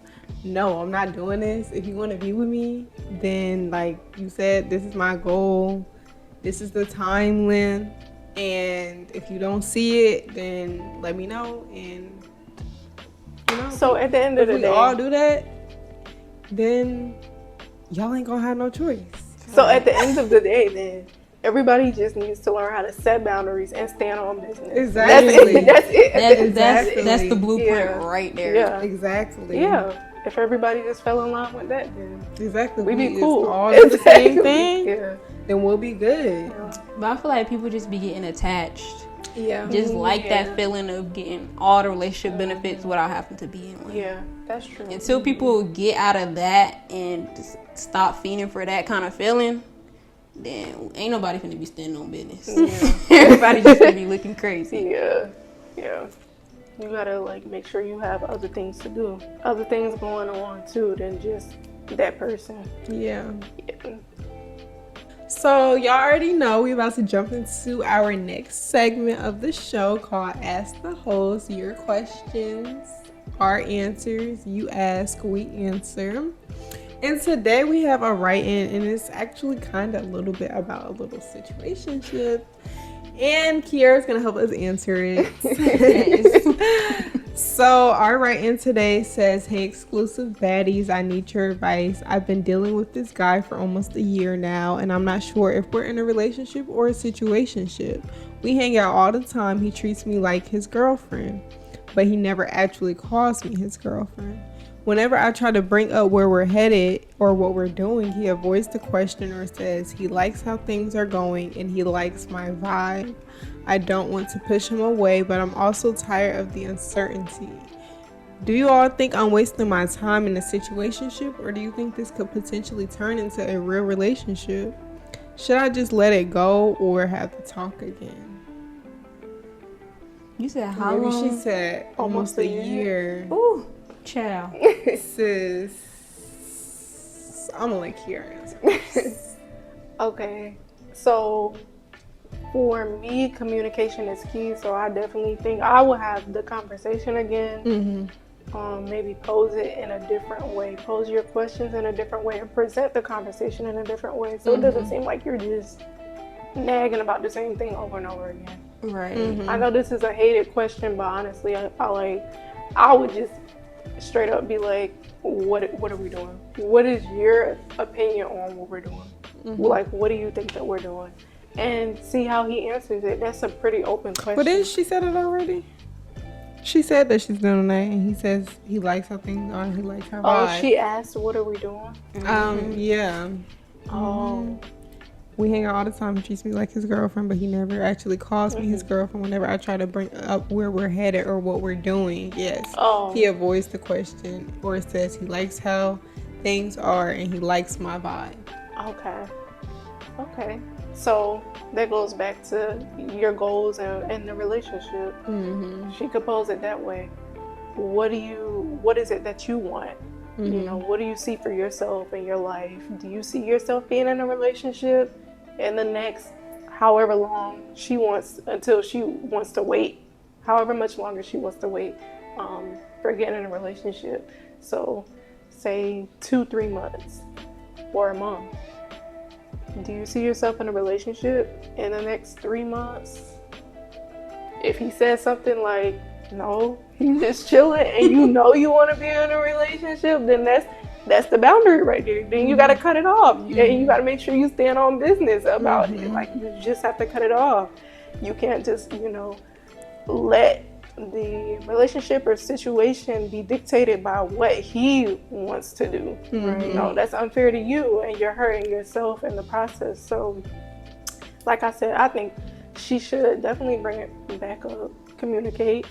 Speaker 1: no, I'm not doing this. If you want to be with me, then like you said, this is my goal. This is the time length. And if you don't see it, then let me know. And you know,
Speaker 3: So at the end of
Speaker 1: if
Speaker 3: the
Speaker 1: we
Speaker 3: day,
Speaker 1: all do that, then y'all ain't gonna have no choice.
Speaker 3: so at the end of the day, then everybody just needs to learn how to set boundaries and stand on business.
Speaker 1: Exactly.
Speaker 3: That's it.
Speaker 2: That's the blueprint right there.
Speaker 3: Yeah.
Speaker 1: Exactly.
Speaker 3: Yeah. If everybody just fell in line with that, then
Speaker 1: Exactly.
Speaker 3: we'd be
Speaker 1: We
Speaker 3: cool.
Speaker 1: just all do the same thing,
Speaker 3: Yeah.
Speaker 1: then we'll be good.
Speaker 2: But I feel like people just be getting attached.
Speaker 1: Yeah.
Speaker 2: Just like that feeling of getting all the relationship benefits without having to be in one.
Speaker 3: Yeah, that's true.
Speaker 2: Until people get out of that and just stop feeding for that kind of feeling, then ain't nobody finna be standing on business.
Speaker 3: Yeah.
Speaker 2: Everybody just gonna be looking crazy.
Speaker 3: Yeah. Yeah. You gotta like make sure you have other things to do, other things going on too than just that person.
Speaker 1: Yeah.
Speaker 3: Yeah.
Speaker 1: So y'all already know we're about to jump into our next segment of the show called Ask the Host. Your questions, our answers. You ask, we answer. And today we have a write-in, and it's actually kind of a little bit about a little situationship. And Kiara's gonna help us answer it. So our write-in today says, "Hey, exclusive baddies, I need your advice. I've been dealing with this guy for almost a year now, and I'm not sure if we're in a relationship or a situationship. We hang out all the time. He treats me like his girlfriend, but he never actually calls me his girlfriend. Whenever I try to bring up where we're headed or what we're doing, he avoids the question or says he likes how things are going and he likes my vibe. I don't want to push him away, but I'm also tired of the uncertainty. Do you all think I'm wasting my time in a situationship, or do you think this could potentially turn into a real relationship? Should I just let it go or have to talk again?"
Speaker 2: You said how
Speaker 1: Maybe
Speaker 2: long?
Speaker 1: she said almost a year.
Speaker 2: Ooh, child.
Speaker 1: Sis, I'm gonna let Kiara answer.
Speaker 3: Okay. So for me, communication is key. So I definitely think I will have the conversation again. Maybe pose it in a different way. Pose your questions in a different way and present the conversation in a different way. So it doesn't seem like you're just nagging about the same thing over and over again.
Speaker 2: Right.
Speaker 3: I know this is a hated question, but honestly, I would just straight up be like, what are we doing? What is your opinion on what we're doing? Like, what do you think that we're doing? And see how he answers it. That's a pretty open question.
Speaker 1: But didn't she said it already? She said that she's doing that, and he says he likes how things are. He likes her vibe.
Speaker 3: Oh, she asked, what are we doing?
Speaker 1: Yeah.
Speaker 3: Oh.
Speaker 1: We hang out all the time. He treats me like his girlfriend, but he never actually calls me his girlfriend whenever I try to bring up where we're headed or what we're doing. Yes.
Speaker 3: Oh.
Speaker 1: He avoids the question or says he likes how things are and he likes my vibe.
Speaker 3: Okay. So that goes back to your goals and the relationship. She could pose it that way. What is it that you want? You know, what do you see for yourself in your life? Do you see yourself being in a relationship in the next however long she wants, until she wants to wait, however much longer she wants to wait for getting in a relationship? So say 2-3 months or a month. Do you see yourself in a relationship in the next 3 months? If he says something like, no, you just chilling and you know you want to be in a relationship, then that's the boundary right there. Then you got to cut it off. And you got to make sure you stand on business about it. Like, you just have to cut it off. You can't just, let the relationship or situation be dictated by what he wants to do. No, that's unfair to you, and you're hurting yourself in the process. So, like I said, I think she should definitely bring it back up, communicate,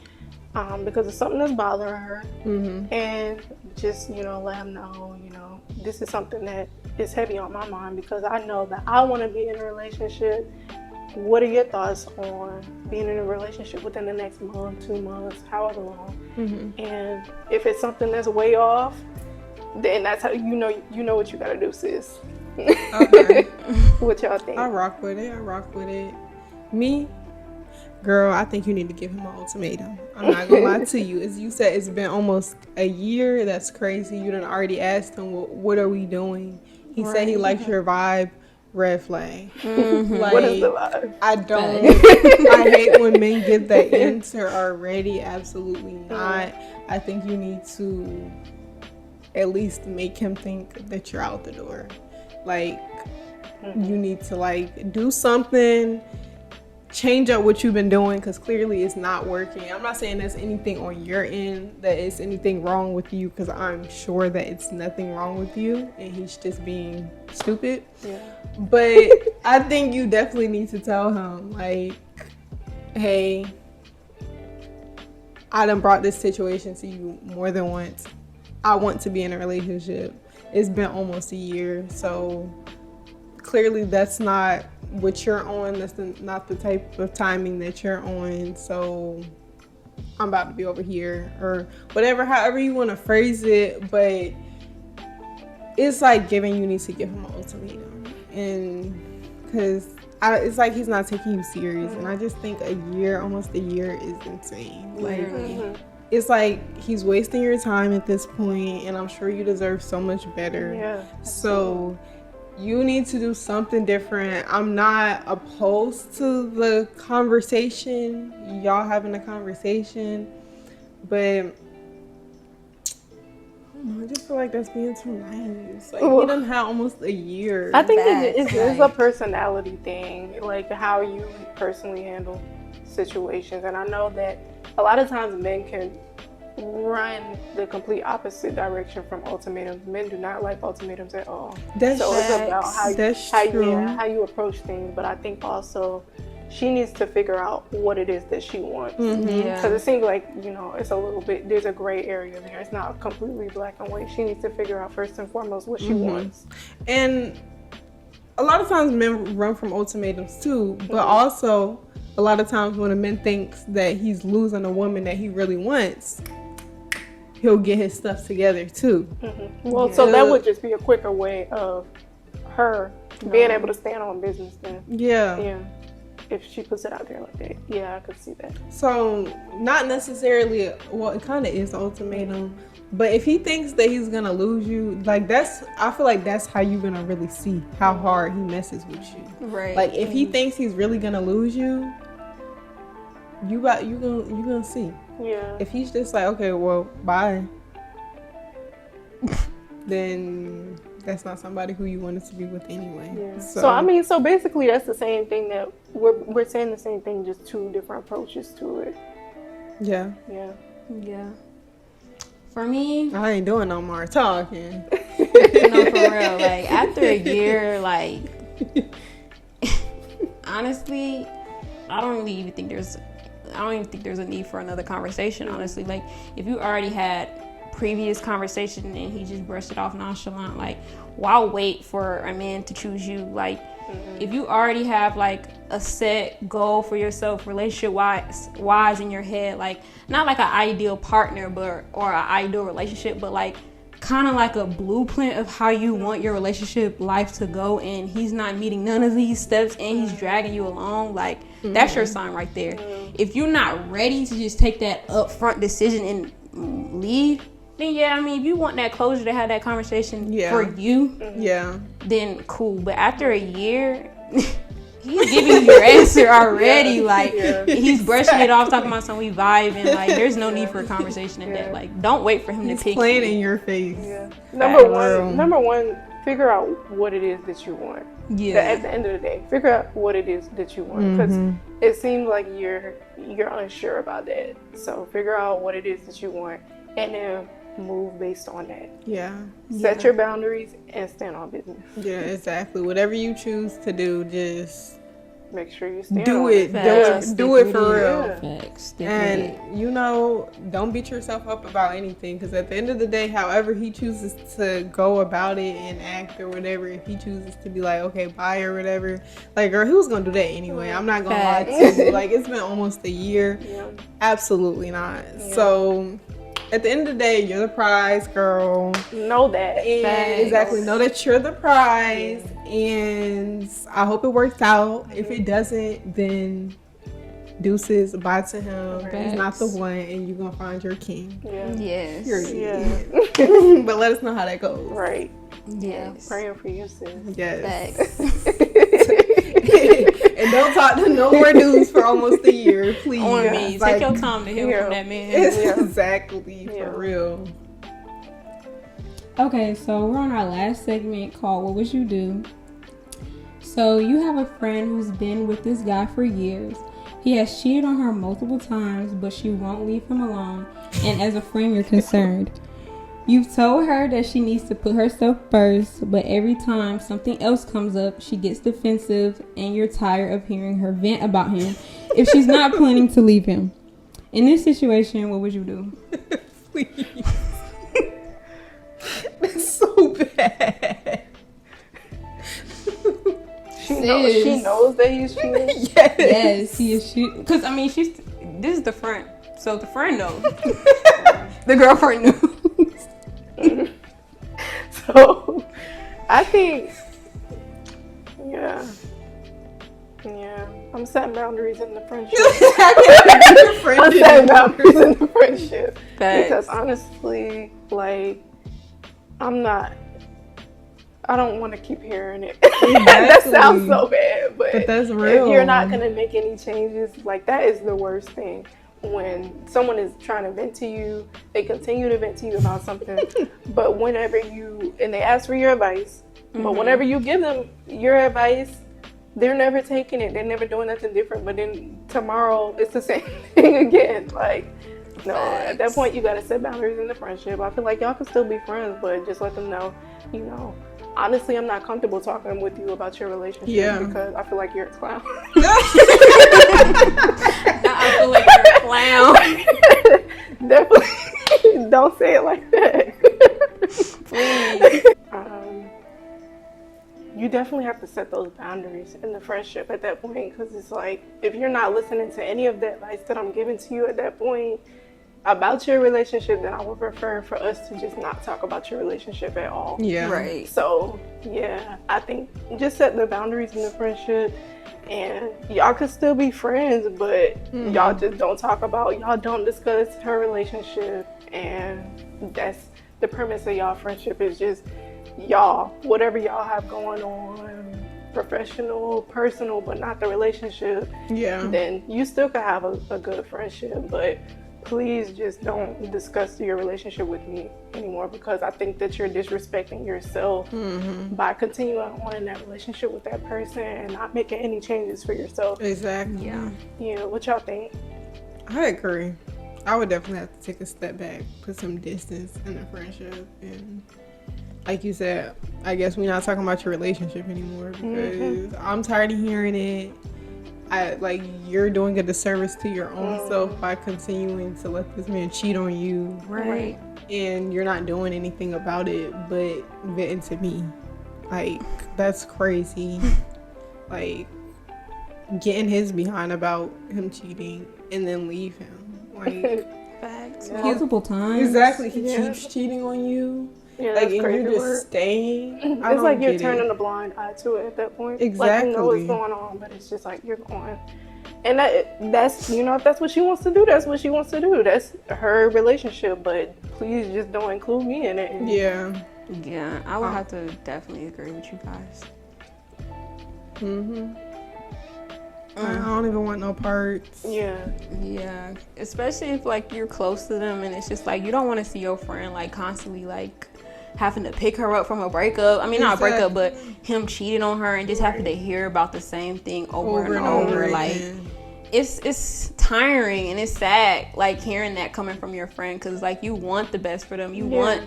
Speaker 3: because it's something that's bothering her, and just, let him know, this is something that is heavy on my mind because I know that I want to be in a relationship. What are your thoughts on being in a relationship within the next month, 2 months, however long? And if it's something that's way off, then that's how you know what you gotta do, sis.
Speaker 1: Okay.
Speaker 3: What y'all think?
Speaker 1: I rock with it. Me, girl, I think you need to give him an ultimatum. I'm not gonna lie to you. As you said, it's been almost a year. That's crazy. You done already asked him, what are we doing? He said he likes your vibe. Red flag. Like,
Speaker 3: what is the vibe?
Speaker 1: I don't. I hate when men get that answer already. Absolutely not. I think you need to at least make him think that you're out the door. Like, you need to, like, do something, change up what you've been doing, because clearly it's not working. I'm not saying there's anything on your end, that it's anything wrong with you, because I'm sure that it's nothing wrong with you and he's just being stupid.
Speaker 3: Yeah.
Speaker 1: But I think you definitely need to tell him, like, hey, I done brought this situation to you more than once. I want to be in a relationship. It's been almost a year, so clearly that's not what you're on. That's not the type of timing that you're on. So I'm about to be over here, or whatever, however you want to phrase it. But it's like you need to give him an ultimatum, and because it's like he's not taking you serious. And I just think almost a year is insane. Like, it's like he's wasting your time at this point, and I'm sure you deserve so much better.
Speaker 3: Yeah.
Speaker 1: So you need to do something different. I'm not opposed to the conversation, y'all having a conversation, but I just feel like that's being too nice. Like, you done had almost a year.
Speaker 3: I think it's a personality thing, like how you personally handle situations. And I know that a lot of times men can run the complete opposite direction from ultimatums. Men do not like ultimatums at all.
Speaker 1: It's
Speaker 3: about how you approach things. But I think also she needs to figure out what it is that she wants. Because it seems like, it's a little bit, there's a gray area there. It's not completely black and white. She needs to figure out first and foremost what she wants.
Speaker 1: And a lot of times men run from ultimatums too, but also a lot of times when a man thinks that he's losing a woman that he really wants, he'll get his stuff together too.
Speaker 3: Well, so that would just be a quicker way of her being able to stand on business then. Yeah. If she puts it out there like that. Yeah, I could see that. So,
Speaker 1: not necessarily, it kind of is an ultimatum, but if he thinks that he's going to lose you, like, I feel like that's how you're going to really see how hard he messes with you.
Speaker 2: Right.
Speaker 1: Like, if he thinks he's really going to lose you, you're going to see.
Speaker 3: Yeah.
Speaker 1: If he's just like, okay, well, bye, then that's not somebody who you wanted to be with anyway.
Speaker 3: Yeah. So basically that's the same thing that we're saying the same thing, just two different approaches to it.
Speaker 1: Yeah.
Speaker 2: For me,
Speaker 1: I ain't doing no more talking.
Speaker 2: No, for real. Like, after a year, like, honestly, I don't even think there's a need for another conversation, honestly. Like, if you already had previous conversation and he just brushed it off nonchalant, like, why wait for a man to choose you? Like, if you already have like a set goal for yourself, relationship wise in your head, like, not like an ideal partner or an ideal relationship, but like kind of like a blueprint of how you want your relationship life to go, and he's not meeting none of these steps and he's dragging you along, like, that's your sign right there. If you're not ready to just take that upfront decision and leave, then if you want that closure to have that conversation for you, then cool. But after a year, he's giving you your answer already. Like,
Speaker 3: Yeah.
Speaker 2: he's brushing it off, talking about something we vibing. Like, there's no need for a conversation in that. Like, don't wait for him
Speaker 1: He's
Speaker 2: to pick
Speaker 1: playing
Speaker 2: you.
Speaker 1: in your face.
Speaker 3: Yeah. Number one, figure out what it is that you want.
Speaker 2: Yeah.
Speaker 3: At the end of the day, figure out what it is that you want, because it seems like you're unsure about that. So figure out what it is that you want, and then move based on that.
Speaker 1: Yeah.
Speaker 3: Set your boundaries and stand on business.
Speaker 1: Yeah, exactly. Whatever you choose to do, just
Speaker 3: Make sure you stand
Speaker 1: do
Speaker 3: on
Speaker 1: it.
Speaker 2: Facts.
Speaker 1: Do it
Speaker 2: Stick
Speaker 1: for
Speaker 2: with it.
Speaker 1: real.
Speaker 3: Yeah.
Speaker 2: Facts. Stick with it.
Speaker 1: And don't beat yourself up about anything, because at the end of the day, however he chooses to go about it and act or whatever, if he chooses to be like, okay, bye or whatever, like, girl, he was gonna do that anyway. I'm not gonna lie
Speaker 2: Facts.
Speaker 1: to you. Like, it's been almost a year.
Speaker 3: Yeah.
Speaker 1: Absolutely not.
Speaker 3: Yeah.
Speaker 1: So at the end of the day, you're the prize, girl.
Speaker 3: Know that.
Speaker 1: And
Speaker 2: Facts.
Speaker 1: exactly, know that you're the prize, and I hope it works out. If it doesn't, then deuces, bye to him. He's not the
Speaker 2: Facts.
Speaker 1: one, and you're gonna find your king.
Speaker 3: Yeah.
Speaker 2: Yes.
Speaker 1: Period.
Speaker 3: Yeah.
Speaker 1: But let us know how that goes.
Speaker 3: Right.
Speaker 2: Yes.
Speaker 3: Praying for you, sis.
Speaker 1: Yes.
Speaker 2: Facts.
Speaker 1: And don't talk to no more news for almost a year, please.
Speaker 2: On me.
Speaker 1: Like,
Speaker 2: Take your time to hear
Speaker 3: yeah.
Speaker 2: from that man.
Speaker 1: exactly,
Speaker 3: Yeah.
Speaker 1: for real.
Speaker 4: Okay, so we're on our last segment called What Would You Do? So you have a friend who's been with this guy for years. He has cheated on her multiple times, but she won't leave him alone. And as a friend, you're concerned. You've told her that she needs to put herself first, but every time something else comes up, she gets defensive, and you're tired of hearing her vent about him if she's not planning to leave him. In this situation, what would you do?
Speaker 1: Please. That's so bad.
Speaker 3: She knows that he's cheating.
Speaker 1: Yes.
Speaker 4: Yes, he is cheating.
Speaker 2: Because, I mean, this is the friend. So the friend knows. The girlfriend knows.
Speaker 3: So, I think, yeah, I'm setting boundaries in the friendship. I'm setting boundaries in the friendship.
Speaker 2: Facts.
Speaker 3: Because honestly, like, I don't want to keep hearing it. That sounds so bad, but
Speaker 1: that's real.
Speaker 3: if you're not going to make any changes, like, that is the worst thing. When someone is trying to vent to you, they continue to vent to you about something, but whenever they ask for your advice, but whenever you give them your advice, they're never taking it. They're never doing nothing different. But then tomorrow, it's the same thing again. Like, no, at that point, you got to set boundaries in the friendship. I feel like y'all can still be friends, but just let them know, honestly, I'm not comfortable talking with you about your relationship because I feel like you're a clown.
Speaker 2: I feel like you're a clown.
Speaker 3: Definitely don't say it like that.
Speaker 2: Please.
Speaker 3: You definitely have to set those boundaries in the friendship at that point, because it's like, if you're not listening to any of the advice that I'm giving to you at that point about your relationship, then I would prefer for us to just not talk about your relationship at all.
Speaker 1: Yeah.
Speaker 2: Right.
Speaker 3: So, yeah, I think just set the boundaries in the friendship, and y'all could still be friends, but y'all just don't discuss her relationship, and that's the premise of y'all friendship, is just y'all, whatever y'all have going on, professional, personal, but not the relationship, then you still could have a good friendship, but please just don't discuss your relationship with me anymore, because I think that you're disrespecting yourself by continuing on in that relationship with that person and not making any changes for yourself.
Speaker 1: Exactly.
Speaker 3: Yeah, what y'all think?
Speaker 1: I agree. I would definitely have to take a step back, put some distance in the friendship, and like you said, I guess we're not talking about your relationship anymore, because I'm tired of hearing it. You're doing a disservice to your own self by continuing to let this man cheat on you.
Speaker 2: Right.
Speaker 1: And you're not doing anything about it but venting to me. Like, that's crazy. Like, getting his behind about him cheating and then leave him. Like,
Speaker 2: Facts.
Speaker 4: Multiple times.
Speaker 1: exactly. He keeps cheating on you.
Speaker 3: Yeah,
Speaker 1: Like,
Speaker 3: that's
Speaker 1: and
Speaker 3: crazy
Speaker 1: you're just
Speaker 3: work.
Speaker 1: staying.
Speaker 3: It's like you're turning a blind eye to it at that point. Like, you know what's
Speaker 1: Exactly.
Speaker 3: going on, but it's just like you're going. And that's, if that's what she wants to do, that's what she wants to do. That's her relationship, but please just don't include me in it.
Speaker 1: Yeah.
Speaker 2: Yeah, I would have to definitely agree with you guys.
Speaker 1: I don't even want no parts.
Speaker 2: Yeah, especially if like you're close to them and it's just like you don't want to see your friend like constantly like having to pick her up from a breakup. I mean, not a breakup, but him cheating on her and just having to hear about the same thing over and over. Like, it's tiring and it's sad, like, hearing that coming from your friend, because, like, you want the best for them. You want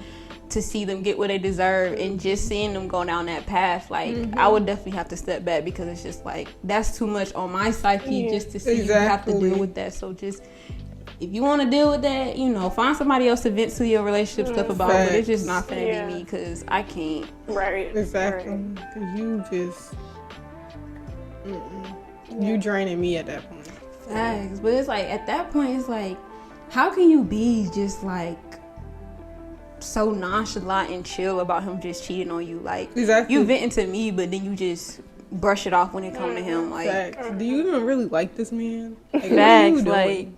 Speaker 2: to see them get what they deserve, and just seeing them go down that path, like, I would definitely have to step back, because it's just, like, that's too much on my psyche just to see you have to deal with that. So just... if you want to deal with that, you know, find somebody else to vent to your relationship stuff about, but it's just not finna be me, because I can't.
Speaker 3: Right.
Speaker 1: Exactly. Because you just... you draining me at that point.
Speaker 2: Facts. But it's like, at that point, it's like, how can you be just like so nonchalant and chill about him just cheating on you? Like, you venting to me, but then you just brush it off when it comes to him. Like,
Speaker 1: facts. Do you even really like this man? Like,
Speaker 2: facts. Like,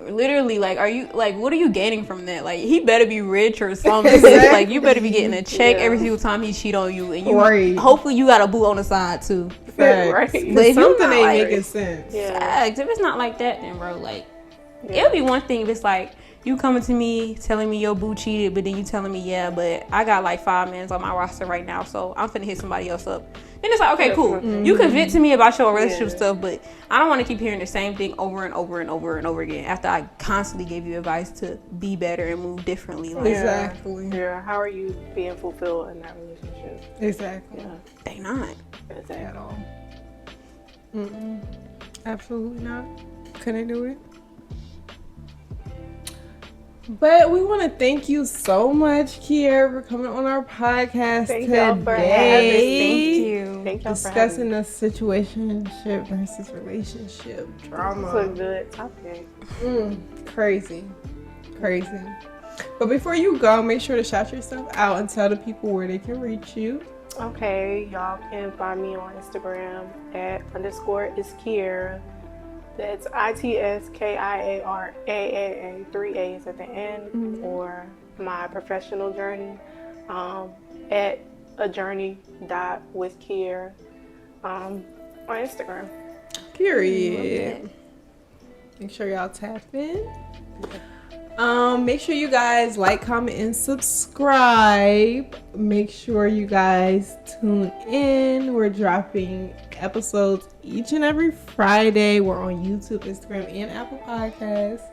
Speaker 2: literally, like, are you, like, what are you gaining from that? Like, he better be rich or something. Like, you better be getting a check every single time he cheat on you, and you hopefully you got a boo on the side too.
Speaker 1: Right. But if something ain't like, making sense.
Speaker 2: Facts. If it's not like that, then bro, like, it'll be one thing if it's like you coming to me telling me your boo cheated, but then you telling me, but I got like 5 men on my roster right now, so I'm finna hit somebody else up. Then it's like, okay, cool. You can vent to me about your relationship stuff, but I don't want to keep hearing the same thing over and over and over and over again after I constantly gave you advice to be better and move differently. Like,
Speaker 1: exactly.
Speaker 3: Yeah. How are you being fulfilled in that relationship?
Speaker 1: Exactly.
Speaker 3: Yeah.
Speaker 2: They not.
Speaker 3: Exactly.
Speaker 1: At all. Absolutely not. Couldn't do it. But we want to thank you so much, Kiara, for coming on our podcast today.
Speaker 2: Thank you.
Speaker 3: Thank y'all
Speaker 1: discussing the situationship versus relationship drama.
Speaker 3: It's a good topic.
Speaker 1: Crazy. But before you go, make sure to shout yourself out and tell the people where they can reach you.
Speaker 3: Okay, y'all can find me on Instagram at _iskiara. That's ITSKIARAAA, 3 A's at the end, or my professional journey at ajourney.withkiara on Instagram.
Speaker 1: Period. Make sure y'all tap in. Make sure you guys like, comment, and subscribe. Make sure you guys tune in. We're dropping episodes each and every Friday. We're on YouTube, Instagram, and Apple Podcasts.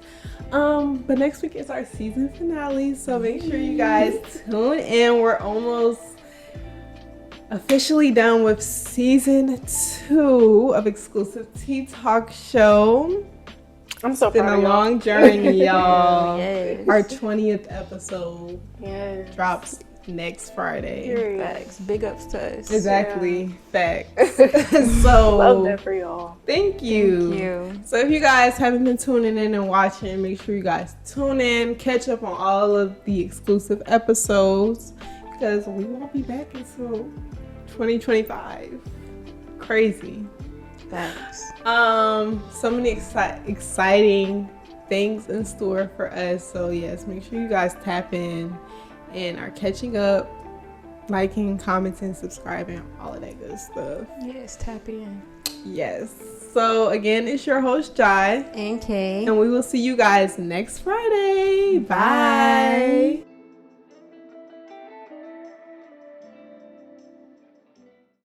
Speaker 1: But next week is our season finale, so make sure you guys tune in. We're almost officially done with season 2 of Exclusive Tea Talk Show.
Speaker 3: I'm so
Speaker 1: proud. It's been a long journey, y'all.
Speaker 2: Yes.
Speaker 1: Our 20th episode drops next Friday.
Speaker 2: Facts. Big ups to us.
Speaker 1: Exactly. Facts. So
Speaker 3: love that for y'all.
Speaker 1: Thank you.
Speaker 2: Thank you.
Speaker 1: So if you guys haven't been tuning in and watching, make sure you guys tune in, catch up on all of the exclusive episodes, because we won't be back until 2025. Crazy.
Speaker 2: Thanks.
Speaker 1: So many exciting things in store for us. So yes, make sure you guys tap in and are catching up, liking, commenting, subscribing, all of that good stuff.
Speaker 2: Yes, tap in.
Speaker 1: Yes. So again, it's your host Jai
Speaker 2: and Kay,
Speaker 1: and we will see you guys next Friday. Bye.